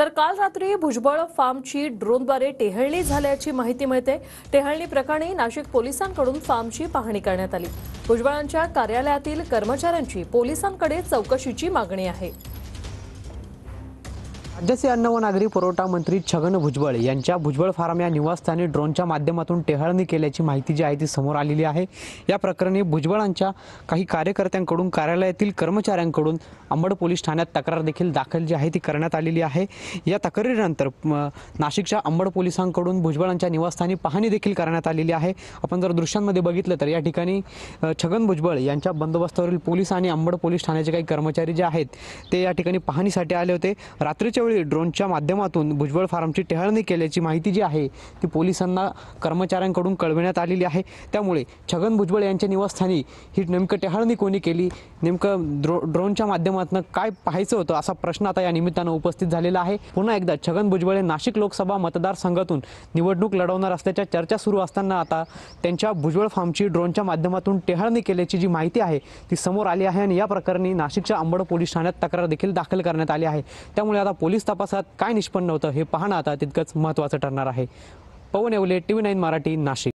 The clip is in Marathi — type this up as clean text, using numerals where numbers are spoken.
तर काल रात्री भुजबळ फार्मची ड्रोनद्वारे टेहळणी झाल्याची माहिती मिळते। टेहळणी प्रकरणी नाशिक पोलिसांकडून फार्मची पाहणी करण्यात आली। भुजबळांच्या कार्यालयातील कर्मचाऱ्यांची पोलिसांकडे चौकशीची मागणी आहे। राज्याचे अन्न व नागरी पुरवठा मंत्री छगन भुजबळ यांच्या भुजबळ फार्म या निवासस्थानी ड्रोनच्या माध्यमातून टेहळणी केल्याची माहिती जी आहे ती समोर आलेली आहे। या प्रकरणी भुजबळांच्या काही कार्यकर्त्यांकडून कार्यालयातील कर्मचाऱ्यांकडून अंबड पोलीस ठाण्यात तक्रार देखील दाखल जी आहे ती करण्यात आलेली आहे। या तक्रारीनंतर नाशिकच्या अंबड पोलिसांकडून भुजबळांच्या निवासस्थानी पाहणी देखील करण्यात आलेली आहे। आपण जर दृश्यांमध्ये बघितलं तर या ठिकाणी छगन भुजबळ यांच्या बंदोबस्तावरील पोलीस आणि अंबड पोलीस ठाण्याचे काही कर्मचारी जे आहेत ते या ठिकाणी पाहणीसाठी आले होते। रात्रीच्या ड्रोनच्या माध्यमातून भुजबळ फार्मची टेहळणी केल्याची माहिती जी आहे ती पोलिसांना कर्मचाऱ्यांकडून कळविण्यात आलेली आहे। त्यामुळे छगन भुजबळ यांच्या निवासस्थानी ही नेमकं टेहळणी कोणी केली, नेमकं ड्रोनच्या माध्यमातून काय पाहायचं होतं असा प्रश्न आता या निमित्तानं उपस्थित झालेला आहे। पुन्हा एकदा छगन भुजबळ नाशिक लोकसभा मतदारसंघातून निवडणूक लढवणार असल्याच्या चर्चा सुरू असताना आता त्यांच्या भुजबळ फार्मची ड्रोनच्या माध्यमातून टेहळणी केल्याची जी माहिती आहे ती समोर आली आहे आणि या प्रकरणी नाशिकच्या अंबड पोलीस ठाण्यात तक्रार देखील दाखल करण्यात आली आहे। त्यामुळे आता पोलीस तपासात काय निष्पन्न होतं हे पाहणं आता तितकंच महत्त्वाचं ठरणार आहे। पवन येवले, TV9 मराठी, नाशिक।